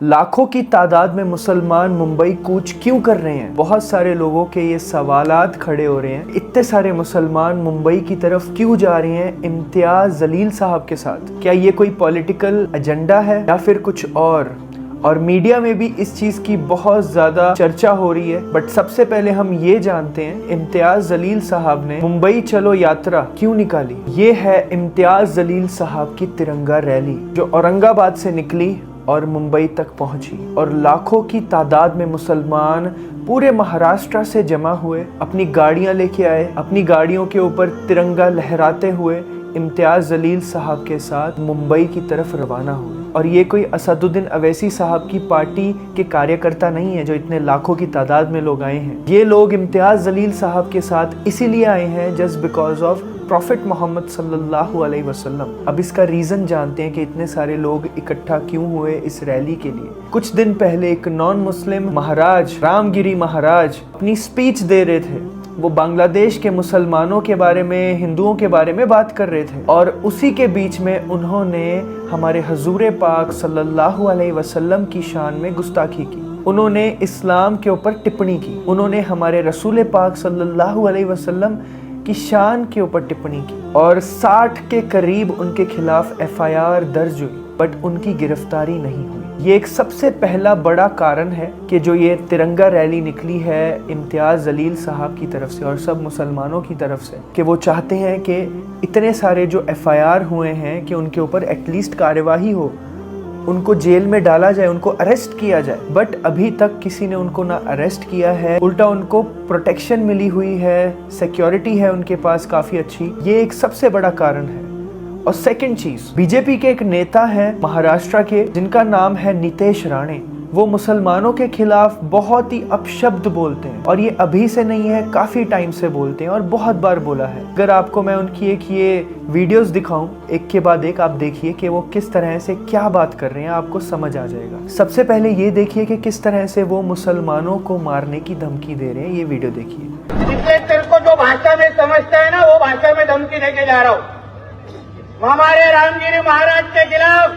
लाखों की तादाद में मुसलमान मुंबई कूच क्यों कर रहे हैं? बहुत सारे लोगों के ये सवालात खड़े हो रहे हैं। इतने सारे मुसलमान मुंबई की तरफ क्यों जा रहे हैं इम्तियाज जलील साहब के साथ? क्या ये कोई पॉलिटिकल एजेंडा है या फिर कुछ और मीडिया में भी इस चीज की बहुत ज्यादा चर्चा हो रही है। बट सबसे पहले हम ये जानते हैं इम्तियाज जलील साहब ने मुंबई चलो यात्रा क्यों निकाली। ये है इम्तियाज जलील साहब की तिरंगा रैली जो औरंगाबाद से निकली और मुंबई तक पहुंची और लाखों की तादाद में मुसलमान पूरे महाराष्ट्र से जमा हुए, अपनी गाड़ियां लेके आए, अपनी गाड़ियों के ऊपर तिरंगा लहराते हुए इम्तियाज जलील साहब के साथ मुंबई की तरफ रवाना हुए। और ये कोई असदुद्दीन अवैसी साहब की पार्टी के कार्यकर्ता नहीं है जो इतने लाखों की तादाद में लोग आए हैं। ये लोग इम्तियाज जलील साहब के साथ इसीलिए आए हैं just because of prophet Muhammad सल्लल्लाहु अलैहि वसल्लम। अब इसका रीजन जानते हैं कि इतने सारे लोग इकट्ठा क्यों हुए इस रैली के लिए। कुछ दिन पहले एक नॉन मुस्लिम महाराज रामगिरी महाराज अपनी स्पीच दे रहे थे। वो बांग्लादेश के मुसलमानों के बारे में, हिंदुओं के बारे में बात कर रहे थे और उसी के बीच में उन्होंने हमारे हजूर पाक सल्लल्लाहु अलैहि वसल्लम की शान में गुस्ताखी की। उन्होंने इस्लाम के ऊपर टिप्पणी की। उन्होंने हमारे रसूल पाक सल्लल्लाहु अलैहि वसल्लम की शान के ऊपर टिप्पणी की और 60 के करीब उनके खिलाफ FIR दर्ज हुई बट उनकी गिरफ्तारी नहीं हुई। ये एक सबसे पहला बड़ा कारण है कि जो ये तिरंगा रैली निकली है इम्तियाज जलील साहब की तरफ से और सब मुसलमानों की तरफ से कि वो चाहते हैं कि इतने सारे जो FIR हुए हैं कि उनके ऊपर एटलीस्ट कार्यवाही हो, उनको जेल में डाला जाए, उनको अरेस्ट किया जाए। बट अभी तक किसी ने उनको ना अरेस्ट किया है, उल्टा उनको प्रोटेक्शन मिली हुई है, सिक्योरिटी है उनके पास काफ़ी अच्छी। ये एक सबसे बड़ा कारण है। और सेकंड चीज, बीजेपी के एक नेता हैं महाराष्ट्र के जिनका नाम है नितेश राणे। वो मुसलमानों के खिलाफ बहुत ही अपशब्द बोलते हैं और ये अभी से नहीं है, काफी टाइम से बोलते हैं और बहुत बार बोला है। अगर आपको मैं उनकी एक ये वीडियोस दिखाऊं एक के बाद एक, आप देखिए कि वो किस तरह से क्या बात कर रहे हैं, आपको समझ आ जाएगा। सबसे पहले ये देखिए कि किस तरह से वो मुसलमानों को मारने की धमकी दे रहे हैं। ये वीडियो देखिए। तेरे को जो भाषा में समझता है ना वो भाषा में धमकी देके जा रहा हूँ। हमारे रामगिरी महाराज के खिलाफ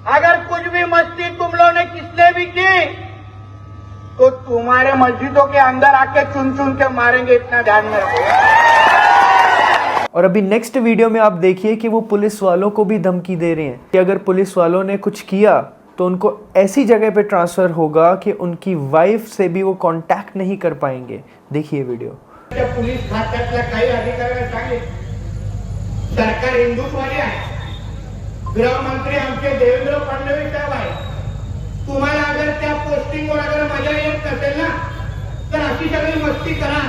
अगर कुछ भी मस्ती तुम लोगों ने किसने भी की तो तुम्हारे मस्जिदों के अंदर आके चुन चुन के मारेंगे, इतना ध्यान में रखो। और अभी नेक्स्ट वीडियो में आप देखिए कि वो पुलिस वालों को भी धमकी दे रहे हैं कि अगर पुलिस वालों ने कुछ किया तो उनको ऐसी जगह पे ट्रांसफर होगा कि उनकी वाइफ से भी वो कांटेक्ट नहीं कर पाएंगे। देखिए वीडियो। पुलिस खात्यातल्या काही अधिकाऱ्यांना सांगितलं सरकार हिंदुत्ववादी आहे, गृहमंत्री आमचे देवेंद्र फडणवीस साहेब आहे, तुम्हाला अगर त्या पोस्टिंगवर अगर मजा येत नसेल ना तर अशी सगळी मस्ती करा,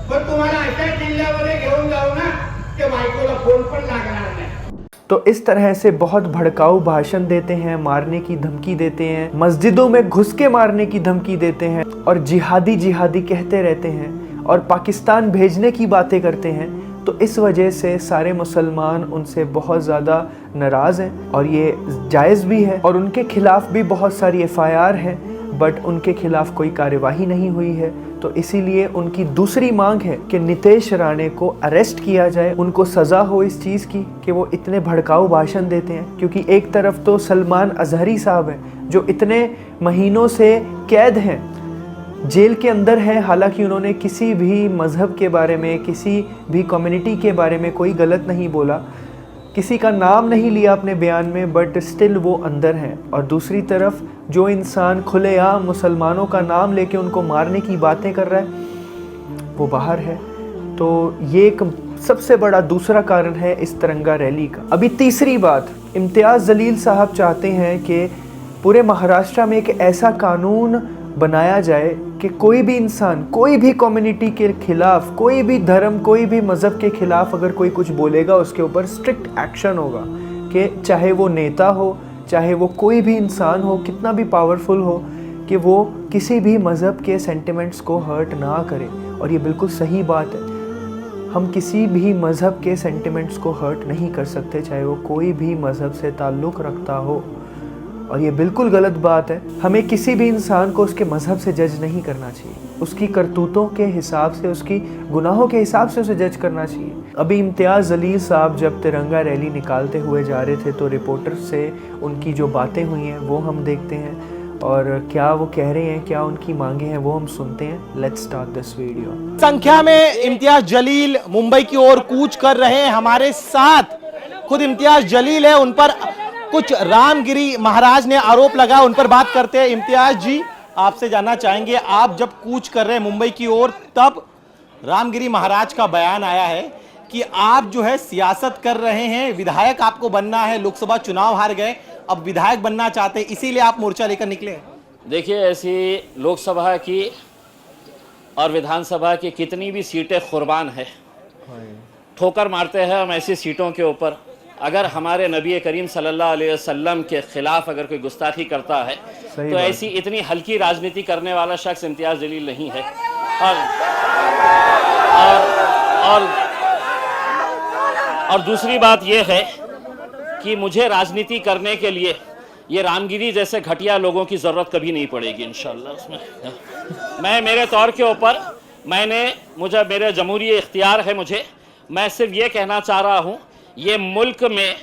पण तुम्हाला अशा जिल्ह्यामध्ये घेऊन जाऊ ना की बायकोला फोन पण लागणार नाही। तो इस तरह से बहुत भड़काऊ भाषण देते हैं, मारने की धमकी देते हैं, मस्जिदों में घुस के मारने की धमकी देते हैं और जिहादी जिहादी कहते रहते हैं और पाकिस्तान भेजने की बातें करते हैं। तो इस वजह से सारे मुसलमान उनसे बहुत ज़्यादा नाराज़ हैं और ये जायज़ भी है और उनके खिलाफ भी बहुत सारी FIR हैं बट उनके खिलाफ कोई कार्यवाही नहीं हुई है। तो इसीलिए उनकी दूसरी मांग है कि नितेश राणे को अरेस्ट किया जाए, उनको सज़ा हो इस चीज़ की कि वो इतने भड़काऊ भाषण देते हैं। क्योंकि एक तरफ तो सलमान अजहरी साहब हैं जो इतने महीनों से कैद हैं, जेल के अंदर है, हालांकि उन्होंने किसी भी मज़हब के बारे में, किसी भी कम्युनिटी के बारे में कोई गलत नहीं बोला, किसी का नाम नहीं लिया अपने बयान में, बट स्टिल वो अंदर हैं। और दूसरी तरफ जो इंसान खुलेआम मुसलमानों का नाम लेके उनको मारने की बातें कर रहा है वो बाहर है। तो ये एक सबसे बड़ा दूसरा कारण है इस तिरंगा रैली का। अभी तीसरी बात, इम्तियाज जलील साहब चाहते हैं कि पूरे महाराष्ट्र में एक ऐसा कानून बनाया जाए कि कोई भी इंसान, कोई भी कम्युनिटी के खिलाफ, कोई भी धर्म, कोई भी मज़हब के खिलाफ अगर कोई कुछ बोलेगा उसके ऊपर स्ट्रिक्ट एक्शन होगा। कि चाहे वो नेता हो, चाहे वो कोई भी इंसान हो, कितना भी पावरफुल हो, कि वो किसी भी मज़हब के सेंटिमेंट्स को हर्ट ना करे। और ये बिल्कुल सही बात है, हम किसी भी मज़हब के सेंटिमेंट्स को हर्ट नहीं कर सकते, चाहे वो कोई भी मज़हब से ताल्लुक़ रखता हो। और ये बिल्कुल गलत बात है। हमें किसी भी इंसान को उसके मज़हब से जज नहीं करना चाहिए। उसकी करतूतों के हिसाब से, उसकी गुनाहों के हिसाब से उसे जज करना चाहिए। अभी इम्तियाज़ जलील साहब जब तिरंगा रैली निकालते हुए जा रहे थे तो रिपोर्टर से उनकी जो बातें हुई हैं वो हम देखते हैं, और क्या वो कह रहे हैं, क्या उनकी मांगे हैं, वो हम सुनते हैं। Let's start this video. संख्या में इम्तियाज जलील मुंबई की ओर कूच कर रहे हैं। हमारे साथ खुद इम्तियाज जलील है, उन पर कुछ रामगिरी महाराज ने आरोप लगा, उन पर बात करते हैं। इम्तियाज जी, आपसे जानना चाहेंगे, आप जब कूच कर रहे हैं मुंबई की ओर, तब रामगिरी महाराज का बयान आया है कि आप जो है सियासत कर रहे हैं, विधायक आपको बनना है, लोकसभा चुनाव हार गए, अब विधायक बनना चाहते हैं, इसीलिए आप मोर्चा लेकर निकले। देखिए, ऐसी लोकसभा की और विधानसभा की कितनी भी सीटें कुर्बान है, ठोकर मारते हैं हम ऐसी सीटों के ऊपर। अगर हमारे नबी करीम सल्लल्लाहु अलैहि वसल्लम के खिलाफ अगर कोई गुस्ताखी करता है तो ऐसी इतनी हल्की राजनीति करने वाला शख्स इम्तियाज जलील नहीं है। और दूसरी बात यह है कि मुझे राजनीति करने के लिए ये रामगिरी जैसे घटिया लोगों की ज़रूरत कभी नहीं पड़ेगी इंशाल्लाह। उसमें मैं मेरे तौर के ऊपर मुझे मेरे जमहूरी इख्तियार है, मैं सिर्फ ये कहना चाह रहा हूँ, ये मुल्क में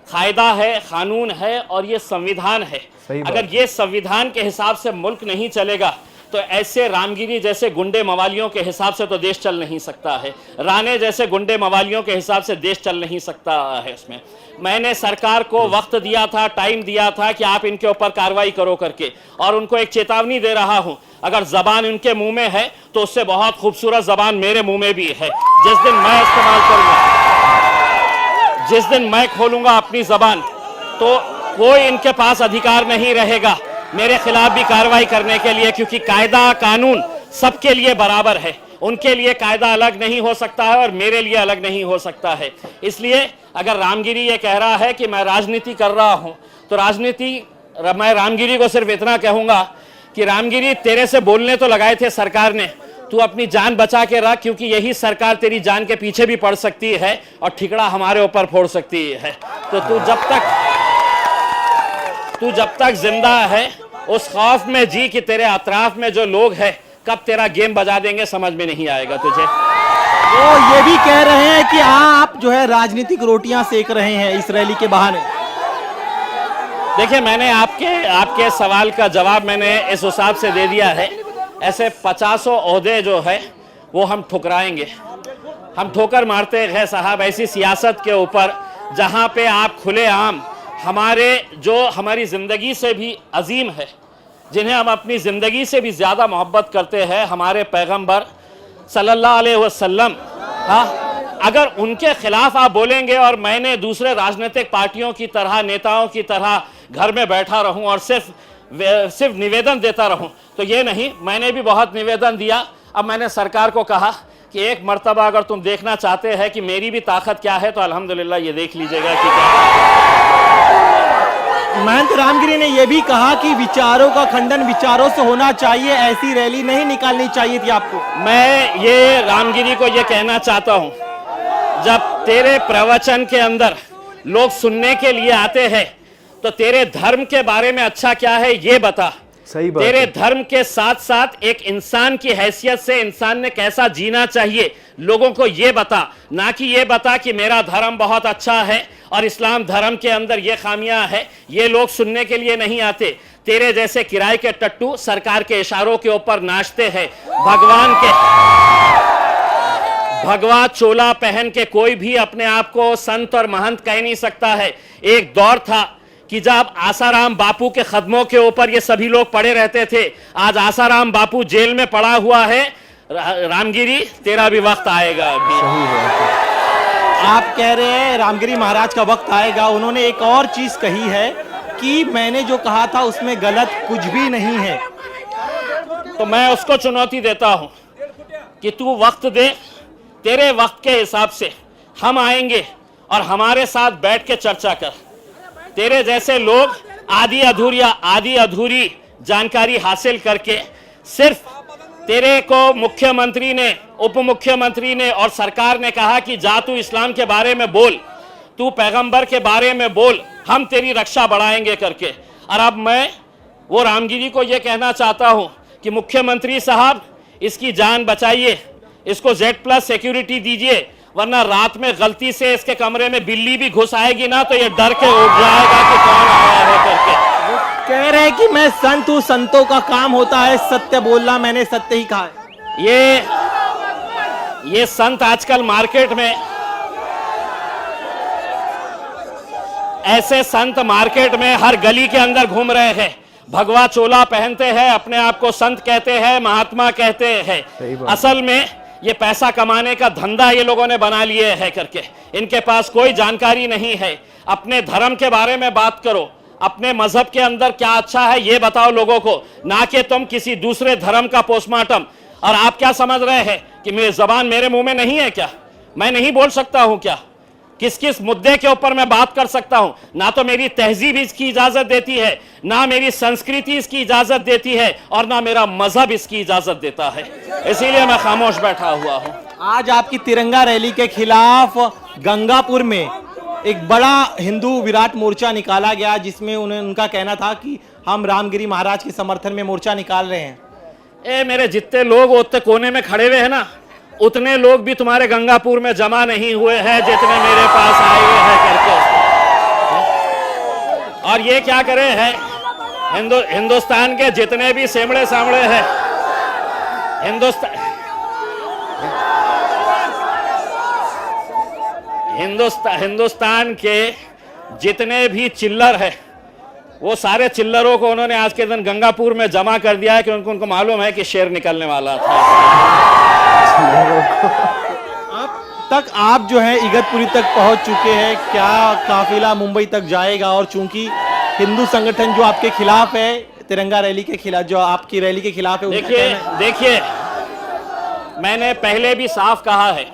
कायदा है, कानून है और ये संविधान है। अगर ये संविधान के हिसाब से मुल्क नहीं चलेगा तो ऐसे रामगिरी जैसे गुंडे मवालियों के हिसाब से तो देश चल नहीं सकता है, राणे जैसे गुंडे मवालियों के हिसाब से देश चल नहीं सकता है। उसमें मैंने सरकार को वक्त दिया था, टाइम दिया था कि आप इनके ऊपर कार्रवाई करो करके, और उनको एक चेतावनी दे रहा हूं, अगर जबान उनके मुंह में है तो उससे बहुत खूबसूरत जबान मेरे मुंह में भी है। जिस दिन मैं इस्तेमाल करूंगा, जिस दिन मैं खोलूंगा अपनी जबान, तो कोई इनके पास अधिकार नहीं रहेगा मेरे खिलाफ भी कार्रवाई करने के लिए, क्योंकि कायदा कानून सबके लिए बराबर है। उनके लिए कायदा अलग नहीं हो सकता है और मेरे लिए अलग नहीं हो सकता है। इसलिए अगर रामगिरी ये कह रहा है कि मैं राजनीति कर रहा हूं, तो मैं रामगिरी को सिर्फ इतना कहूंगा कि रामगिरी, तेरे से बोलने तो लगाए थे सरकार ने, तू अपनी जान बचा के रख, क्योंकि यही सरकार तेरी जान के पीछे भी पड़ सकती है और ठिकड़ा हमारे ऊपर फोड़ सकती है। तो तू जब तक जिंदा है उस खौफ में जी कि तेरे अतराफ में जो लोग हैं कब तेरा गेम बजा देंगे, समझ में नहीं आएगा तुझे। वो ये भी कह रहे हैं कि आप जो है राजनीतिक रोटियां सेक रहे हैं इस रैली के बहाने। देखिए, मैंने आपके सवाल का जवाब मैंने इस हिसाब से दे दिया है। ऐसे 50 ओहदे जो है वो हम ठुकराएंगे, हम ठोकर मारते हैं साहब ऐसी सियासत के ऊपर, जहां पे आप खुलेआम हमारी ज़िंदगी से भी अजीम है, जिन्हें हम अपनी ज़िंदगी से भी ज़्यादा मोहब्बत करते हैं, हमारे पैगंबर सल्लल्लाहु अलैहि वसल्लम, अगर उनके खिलाफ आप बोलेंगे और मैंने दूसरे राजनीतिक पार्टियों की तरह, नेताओं की तरह घर में बैठा रहूं और सिर्फ निवेदन देता रहूं, तो ये नहीं। मैंने भी बहुत निवेदन दिया। अब मैंने सरकार को कहा कि एक मर्तबा अगर तुम देखना चाहते हैं कि मेरी भी ताकत क्या है, तो अल्हम्दुलिल्लाह ये देख लीजिएगा कि क्या। महंत रामगिरी ने यह भी कहा कि विचारों का खंडन विचारों से होना चाहिए, ऐसी रैली नहीं निकालनी चाहिए थी आपको। मैं ये रामगिरी को ये कहना चाहता हूं, जब तेरे प्रवचन के अंदर लोग सुनने के लिए आते हैं तो तेरे धर्म के बारे में अच्छा क्या है ये बता। सही बात। तेरे धर्म के साथ साथ एक इंसान की हैसियत से इंसान ने कैसा जीना चाहिए लोगों को ये बता, ना कि ये बता कि मेरा धर्म बहुत अच्छा है और इस्लाम धर्म के अंदर ये खामियां है। ये लोग सुनने के लिए नहीं आते। तेरे जैसे किराए के टट्टू सरकार के इशारों के ऊपर नाचते हैं। भगवा चोला पहन के कोई भी अपने आप को संत और महंत कह नहीं सकता है। एक दौर था कि जब आसाराम बापू के कदमों के ऊपर ये सभी लोग पड़े रहते थे। आज आसाराम बापू जेल में पड़ा हुआ है। रामगिरी, तेरा भी वक्त आएगा अभी। आप कह रहे हैं रामगिरी महाराज का वक्त आएगा। उन्होंने एक और चीज कही है कि मैंने जो कहा था उसमें गलत कुछ भी नहीं है। तो मैं उसको चुनौती देता हूं कि तू वक्त दे, तेरे वक्त के हिसाब से हम आएंगे और हमारे साथ बैठ के चर्चा कर। तेरे जैसे लोग आधी अधूरी जानकारी हासिल करके सिर्फ तेरे को मुख्यमंत्री ने, उप मुख्यमंत्री ने और सरकार ने कहा कि जा तू इस्लाम के बारे में बोल, तू पैगंबर के बारे में बोल, हम तेरी रक्षा बढ़ाएंगे करके। और अब मैं वो रामगिरी को ये कहना चाहता हूं कि मुख्यमंत्री साहब, इसकी जान बचाइए, इसको Z+ सिक्योरिटी दीजिए, वरना रात में गलती से इसके कमरे में बिल्ली भी घुस आएगी ना तो ये डर के उठ जाएगा कि कौन आया है करके। कह रहे हैं कि मैं संत हूं, संतों का काम होता है सत्य बोलना, मैंने सत्य ही कहा है। ये संत आजकल मार्केट में, ऐसे संत मार्केट में हर गली के अंदर घूम रहे हैं, भगवा चोला पहनते हैं, अपने आप को संत कहते हैं, महात्मा कहते हैं। असल में ये पैसा कमाने का धंधा ये लोगों ने बना लिए है करके, इनके पास कोई जानकारी नहीं है। अपने धर्म के बारे में बात करो, अपने मजहब के अंदर क्या अच्छा है ये बताओ लोगों को, ना कि तुम किसी दूसरे धर्म का पोस्टमार्टम। और आप क्या समझ रहे हैं कि मेरी जबान मेरे मुंह में नहीं है क्या? मैं नहीं बोल सकता हूं क्या? किस किस मुद्दे के ऊपर मैं बात कर सकता हूं? ना तो मेरी तहजीब इसकी इजाजत देती है, ना मेरी संस्कृति इसकी इजाजत देती है, और ना मेरा मजहब इसकी इजाजत देता है। इसीलिए मैं खामोश बैठा हुआ हूं। आज आपकी तिरंगा रैली के खिलाफ गंगापुर में एक बड़ा हिंदू विराट मोर्चा निकाला गया, जिसमें उनका कहना था कि हम रामगिरी महाराज के समर्थन में मोर्चा निकाल रहे हैं। मेरे जितने लोग उतने कोने में खड़े हुए हैं ना, उतने लोग भी तुम्हारे गंगापुर में जमा नहीं हुए हैं जितने मेरे पास आए हुए हैं करके। और ये क्या करे हैं, हिंदुस्तान के जितने भी सेमड़े सामड़े हैं, हिंदुस्तान के जितने भी चिल्लर हैं, वो सारे चिल्लरों को उन्होंने आज के दिन गंगापुर में जमा कर दिया है, क्योंकि उनको मालूम है कि शेर निकलने वाला था। अब तक आप जो है इगतपुरी तक पहुंच चुके हैं, क्या काफिला मुंबई तक जाएगा? और चूंकि हिंदू संगठन जो आपके खिलाफ है, तिरंगा रैली के खिलाफ, जो आपकी रैली के खिलाफ है, देखिए मैंने पहले भी साफ कहा है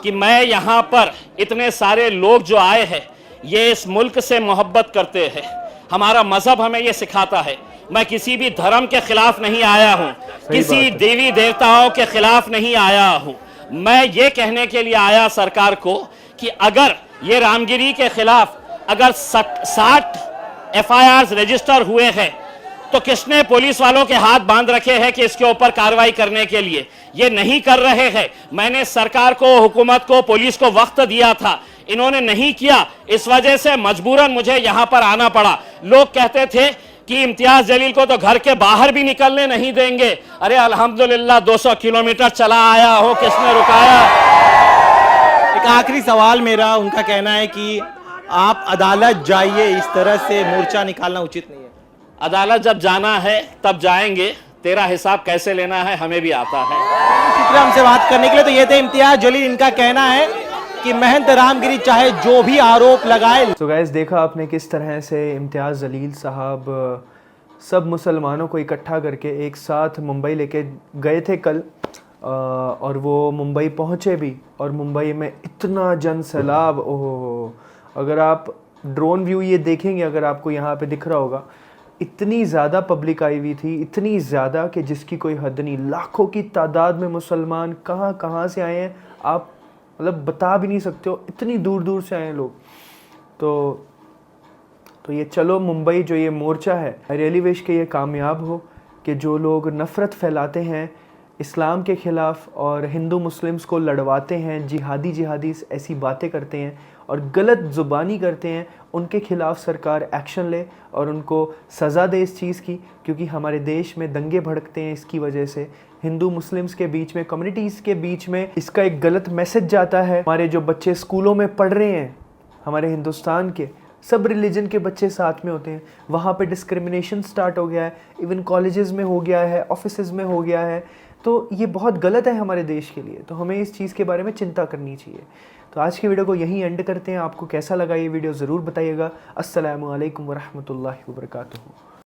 कि मैं यहाँ पर इतने सारे लोग जो आए हैं, ये इस मुल्क से मोहब्बत करते हैं, हमारा मजहब हमें ये सिखाता है। मैं किसी भी धर्म के खिलाफ नहीं आया हूँ, किसी देवी देवताओं के खिलाफ नहीं आया हूँ। मैं ये कहने के लिए आया सरकार को कि अगर ये रामगिरी के खिलाफ अगर 60 FIRs रजिस्टर हुए हैं, तो किसने पुलिस वालों के हाथ बांध रखे हैं कि इसके ऊपर कार्रवाई करने के लिए? ये नहीं कर रहे हैं। मैंने सरकार को, हुकूमत को, पुलिस को वक्त दिया था, इन्होंने नहीं किया। इस वजह से मजबूरन मुझे यहां पर आना पड़ा। लोग कहते थे कि इम्तियाज जलील को तो घर के बाहर भी निकलने नहीं देंगे। अरे अल्हम्दुलिल्लाह 200 किलोमीटर चला आया हो, किसने रुकाया? एक आखिरी सवाल मेरा, उनका कहना है कि आप अदालत जाइए, इस तरह से मोर्चा निकालना उचित नहीं है। अदालत जब जाना है तब जाएंगे, तेरा हिसाब कैसे लेना है हमें भी आता है। शुक्रिया हमसे बात करने के लिए। तो ये थे इम्तियाज जलील, इनका कहना है कि महंत रामगिरी चाहे जो भी आरोप लगाए। तो गाइस, देखा आपने किस तरह से इम्तियाज़ जलील साहब सब मुसलमानों को इकट्ठा करके एक साथ मुंबई लेके गए थे कल, और वो मुंबई पहुँचे भी, और मुंबई में इतना जन सैलाब, ओहो, अगर आप ड्रोन व्यू ये देखेंगे, अगर आपको यहाँ पे दिख रहा होगा, इतनी ज़्यादा पब्लिक आई हुई थी, इतनी ज़्यादा कि जिसकी कोई हद नहीं। लाखों की तादाद में मुसलमान कहाँ कहाँ से आए हैं, आप मतलब बता भी नहीं सकते हो, इतनी दूर दूर से आए हैं लोग। तो ये चलो मुंबई जो ये मोर्चा है, आई रियली विश कि ये कामयाब हो, कि जो लोग नफ़रत फैलाते हैं इस्लाम के ख़िलाफ़ और हिंदू मुस्लिम्स को लड़वाते हैं, जिहादी ऐसी बातें करते हैं और गलत ज़ुबानी करते हैं, उनके ख़िलाफ़ सरकार एक्शन ले और उनको सज़ा दे इस चीज़ की। क्योंकि हमारे देश में दंगे भड़कते हैं इसकी वजह से, हिंदू मुस्लिम्स के बीच में, कम्युनिटीज़ के बीच में इसका एक गलत मैसेज जाता है। हमारे जो बच्चे स्कूलों में पढ़ रहे हैं, हमारे हिंदुस्तान के सब रिलीजन के बच्चे साथ में होते हैं, वहाँ पे डिस्क्रिमिनेशन स्टार्ट हो गया है, इवन कॉलेजेस में हो गया है, ऑफिसेज़ में हो गया है। तो ये बहुत गलत है हमारे देश के लिए, तो हमें इस चीज़ के बारे में चिंता करनी चाहिए। तो आज की वीडियो को यहीं एंड करते हैं। आपको कैसा लगा ये वीडियो ज़रूर बताइएगा। अस्सलामु अलैकुम वरहमतुल्लाहि वबरकातुहू।